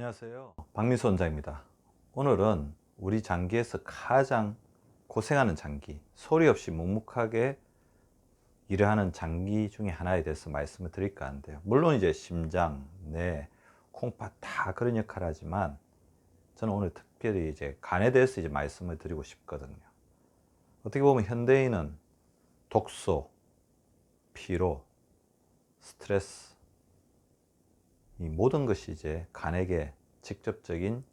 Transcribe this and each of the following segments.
안녕하세요. 박민수 원장입니다. 오늘은 우리 장기에서 가장 고생하는 장기, 소리 없이 묵묵하게 일을 하는 장기 중에 하나에 대해서 말씀을 드릴까 하는데요. 물론 이제 심장, 뇌, 콩팥 다 그런 역할을 하지만 저는 오늘 특별히 이제 간에 대해서 이제 말씀을 드리고 싶거든요. 어떻게 보면 현대인은 독소, 피로, 스트레스, 이 모든 것이 이제 간에게 직접적인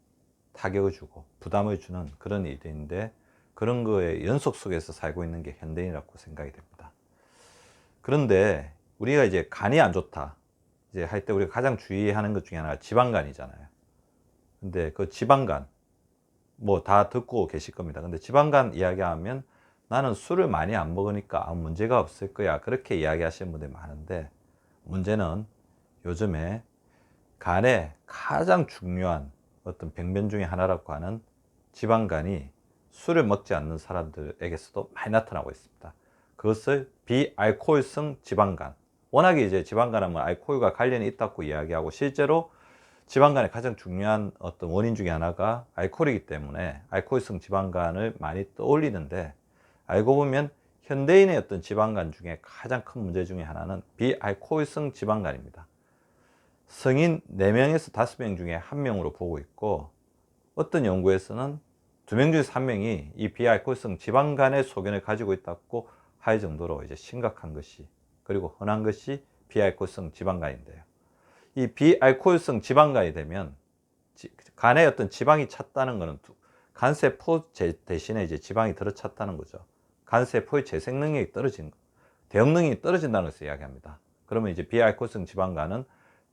타격을 주고 부담을 주는 그런 일인데, 그런 거의 연속 속에서 살고 있는 게 현대인이라고 생각이 됩니다. 그런데 우리가 이제 간이 안 좋다 이제 할 때 우리가 가장 주의하는 것 중에 하나가 지방간이잖아요. 근데 그 지방간 뭐 다 듣고 계실 겁니다. 근데 지방간 이야기하면 나는 술을 많이 안 먹으니까 아무 문제가 없을 거야, 그렇게 이야기하시는 분들이 많은데, 문제는 요즘에 간에 가장 중요한 어떤 병변 중에 하나라고 하는 지방간이 술을 먹지 않는 사람들에게서도 많이 나타나고 있습니다. 그것을 비알코올성 지방간, 워낙에 이제 지방간하면 알코올과 관련이 있다고 이야기하고, 실제로 지방간의 가장 중요한 어떤 원인 중에 하나가 알코올이기 때문에 알코올성 지방간을 많이 떠올리는데, 알고 보면 현대인의 어떤 지방간 중에 가장 큰 문제 중에 하나는 비알코올성 지방간입니다. 성인 4명에서 5명 중에 1명으로 보고 있고, 어떤 연구에서는 2명 중에서 1명이 이 비알코올성 지방간의 소견을 가지고 있다고 할 정도로 이제 심각한 것이, 그리고 흔한 것이 비알코올성 지방간인데요. 이 비알코올성 지방간이 되면 간에 어떤 지방이 찼다는 것은 간세포 대신에 이제 지방이 들어찼다는 거죠. 간세포의 재생 능력이 떨어진 거, 대응 능력이 떨어진다는 것을 이야기합니다. 그러면 이제 비알코올성 지방간은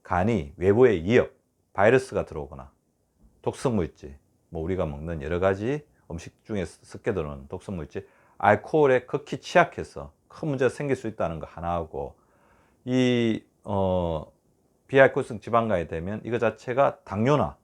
간이 외부의 위협, 바이러스가 들어오거나 독성물질, 뭐 우리가 먹는 여러 가지 음식 중에 섞여 들어오는 독성물질, 알코올에 극히 취약해서 큰 문제가 생길 수 있다는 거 하나하고, 이 비알코올성 지방간이 되면 이거 자체가 당뇨나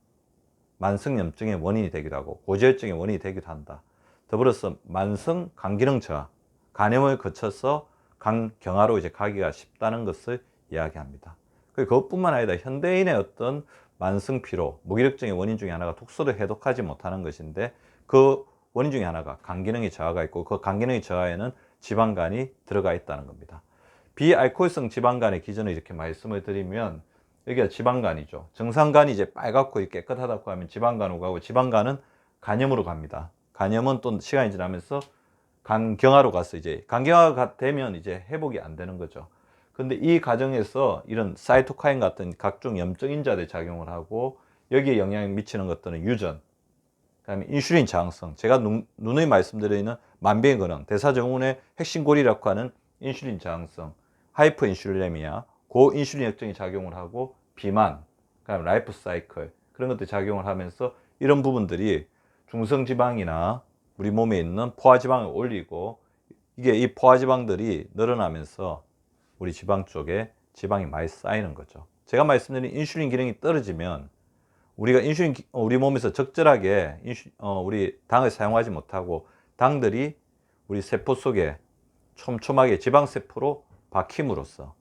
만성염증의 원인이 되기도 하고 고지혈증의 원인이 되기도 한다. 더불어서 만성 간기능 저하, 간염을 거쳐서 간경화로 이제 가기가 쉽다는 것을 이야기합니다. 그것뿐만 아니라 현대인의 어떤 만성 피로, 무기력증의 원인 중에 하나가 독소를 해독하지 못하는 것인데, 그 원인 중에 하나가 간기능의 저하가 있고, 그 간기능의 저하에는 지방간이 들어가 있다는 겁니다. 비알코올성 지방간의 기준을 이렇게 말씀을 드리면, 여기가 지방간이죠. 정상간이 이제 빨갛고 깨끗하다고 하면 지방간으로 가고, 지방간은 간염으로 갑니다. 간염은 또 시간이 지나면서 간경화로 가서 이제 간경화가 되면 이제 회복이 안 되는 거죠. 근데 이 과정에서 이런 사이토카인 같은 각종 염증 인자들이 작용을 하고, 여기에 영향을 미치는 것들은 유전, 그다음에 인슐린 저항성, 제가 누누이 말씀드리는 만병의 근원, 대사증후군의 핵심 고리라고 하는 인슐린 저항성, 하이퍼인슐레미아, 고인슐린 역증이 작용을 하고, 비만, 그다음에 라이프 사이클, 그런 것들이 작용을 하면서 이런 부분들이 중성지방이나 우리 몸에 있는 포화지방을 올리고, 이게 이 포화지방들이 늘어나면서 우리 지방 쪽에 지방이 많이 쌓이는 거죠. 제가 말씀드린 인슐린 기능이 떨어지면 우리가 우리 몸에서 적절하게 우리 당을 사용하지 못하고, 당들이 우리 세포 속에 촘촘하게 지방세포로 박힘으로써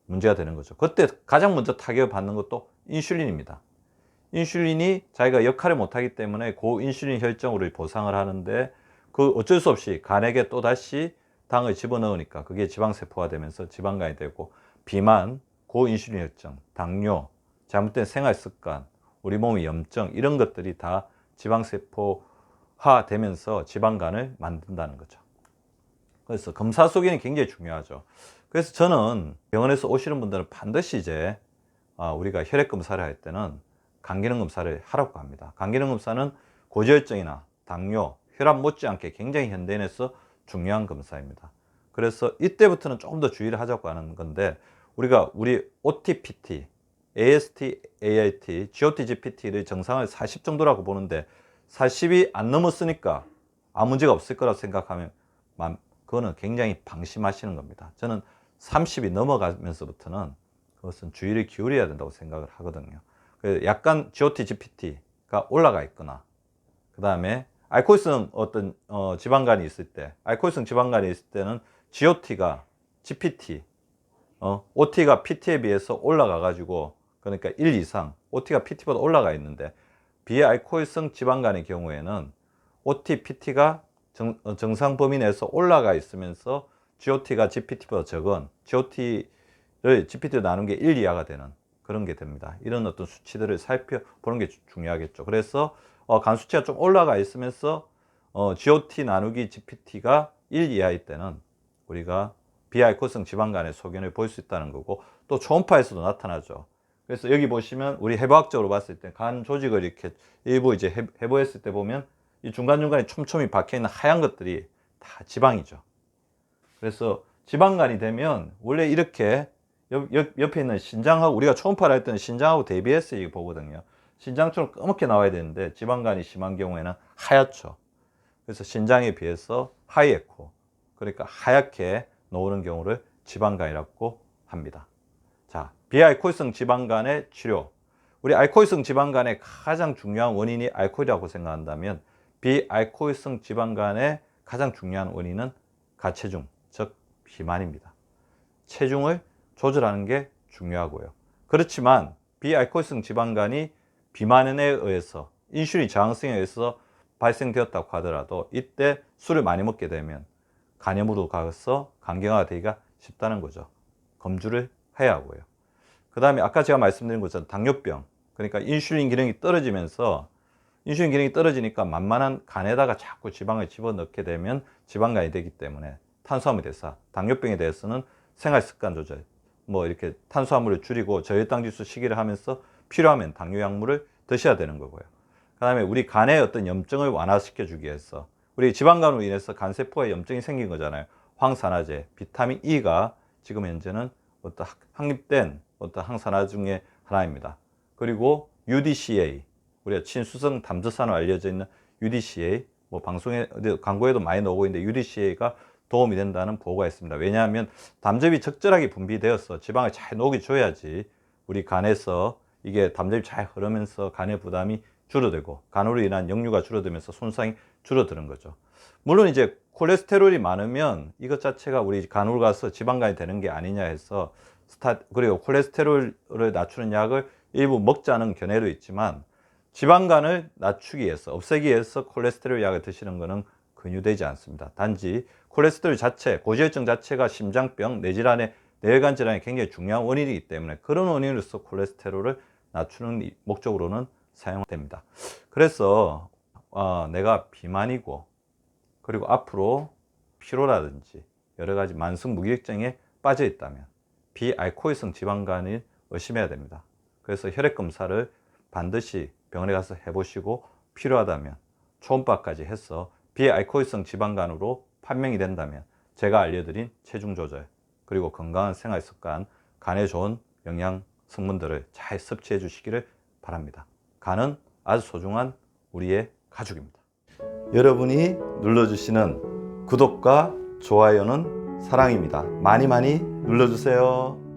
문제가 되는 거죠. 그때 가장 먼저 타격을 받는 것도 인슐린입니다. 인슐린이 자기가 역할을 못하기 때문에 고인슐린 혈증으로 보상을 하는데, 그 어쩔 수 없이 간에게 또다시 당을 집어넣으니까 그게 지방세포가 되면서 지방간이 되고, 비만, 고인슐린 혈증, 당뇨, 잘못된 생활습관, 우리 몸의 염증, 이런 것들이 다 지방세포화 되면서 지방간을 만든다는 거죠. 그래서 검사소견이 굉장히 중요하죠. 그래서 저는 병원에서 오시는 분들은 반드시 이제 우리가 혈액 검사를 할 때는 간기능 검사를 하라고 합니다. 간기능 검사는 고지혈증이나 당뇨, 혈압 못지않게 굉장히 현대인에서 중요한 검사입니다. 그래서 이때부터는 조금 더 주의를 하자고 하는 건데, 우리가 우리 OTPT, AST, AIT, GOT-GPT를 정상을 40 정도라고 보는데, 40이 안 넘었으니까 아무 문제가 없을 거라고 생각하면 그거는 굉장히 방심하시는 겁니다. 저는 30이 넘어가면서부터는 그것은 주의를 기울여야 된다고 생각을 하거든요. 약간 GOT-GPT가 올라가 있거나, 그 다음에 알코올성 어떤 지방간이 있을 때, 알코올성 지방간이 있을 때는 GOT가 GPT, OT가 PT에 비해서 올라가 가지고, 그러니까 1 이상, OT가 PT보다 올라가 있는데 비알코올성 지방간의 경우에는 OT, PT가 정상 범위 내에서 올라가 있으면서 GOT가 GPT보다 적은 GOT를 GPT로 나눈 게 1 이하가 되는 그런 게 됩니다. 이런 어떤 수치들을 살펴보는 게 중요하겠죠. 그래서 간 수치가 좀 올라가 있으면서 GOT 나누기 GPT가 1 이하일 때는 우리가 비알코올성 지방간의 소견을 볼 수 있다는 거고, 또 초음파에서도 나타나죠. 그래서 여기 보시면 우리 해부학적으로 봤을 때 간 조직을 이렇게 일부 이제 해부했을 때 보면 이 중간중간에 촘촘히 박혀있는 하얀 것들이 다 지방이죠. 그래서 지방간이 되면 원래 이렇게 옆에 있는 신장하고, 우리가 초음파를 할 때는 신장하고 대비해서 이거 보거든요. 신장처럼 검게 나와야 되는데 지방간이 심한 경우에는 하얗죠. 그래서 신장에 비해서 하이에코, 그러니까 하얗게 나오는 경우를 지방간이라고 합니다. 자, 비알코올성 지방간의 치료. 우리 알코올성 지방간의 가장 중요한 원인이 알코올이라고 생각한다면 비알코올성 지방간의 가장 중요한 원인은 가체중, 즉 비만입니다. 체중을 조절하는 게 중요하고요. 그렇지만 비알코올성 지방간이 비만에 의해서, 인슐린 저항성에 의해서 발생되었다고 하더라도 이때 술을 많이 먹게 되면 간염으로 가서 간경화가 되기가 쉽다는 거죠. 검주를 해야 하고요. 그 다음에 아까 제가 말씀드린 것처럼 당뇨병, 그러니까 인슐린 기능이 떨어지면서, 인슐린 기능이 떨어지니까 만만한 간에다가 자꾸 지방을 집어넣게 되면 지방간이 되기 때문에 탄수화물 대사, 당뇨병에 대해서는 생활습관 조절, 뭐 이렇게 탄수화물을 줄이고 저혈당 지수 시기를 하면서 필요하면 당뇨 약물을 드셔야 되는 거고요. 그 다음에 우리 간의 어떤 염증을 완화시켜 주기 위해서, 우리 지방간으로 인해서 간세포에 염증이 생긴 거잖아요. 황산화제, 비타민 E가 지금 현재는 어떤 확립된 어떤 항산화 중에 하나입니다. 그리고 UDCA, 우리가 친수성 담즙산으로 알려져 있는 UDCA, 뭐 방송에, 광고에도 많이 나오고 있는데 UDCA가 도움이 된다는 보고가 있습니다. 왜냐하면 담즙이 적절하게 분비되어서 지방을 잘 녹여줘야지 우리 간에서 이게 담즙이 잘 흐르면서 간의 부담이 줄어들고 간으로 인한 역류가 줄어들면서 손상이 줄어드는 거죠. 물론 이제 콜레스테롤이 많으면 이것 자체가 우리 간으로 가서 지방간이 되는 게 아니냐 해서 그리고 콜레스테롤을 낮추는 약을 일부 먹자는 견해도 있지만, 지방간을 낮추기 위해서, 없애기 위해서 콜레스테롤 약을 드시는 것은 권유되지 않습니다. 단지 콜레스테롤 자체, 고지혈증 자체가 심장병, 뇌질환의, 뇌혈관 질환의 굉장히 중요한 원인이기 때문에 그런 원인으로서 콜레스테롤을 낮추는 목적으로는 사용됩니다. 그래서 내가 비만이고, 그리고 앞으로 피로라든지 여러 가지 만성 무기력증에 빠져 있다면 비알코올성 지방간을 의심해야 됩니다. 그래서 혈액 검사를 반드시 병원에 가서 해보시고, 필요하다면 초음파까지 해서 비알코올성 지방간으로 판명이 된다면 제가 알려드린 체중 조절, 그리고 건강한 생활 습관, 간에 좋은 영양 성분들을 잘 섭취해 주시기를 바랍니다. 간은 아주 소중한 우리의 가족입니다. 여러분이 눌러주시는 구독과 좋아요는 사랑입니다. 많이 많이 눌러주세요.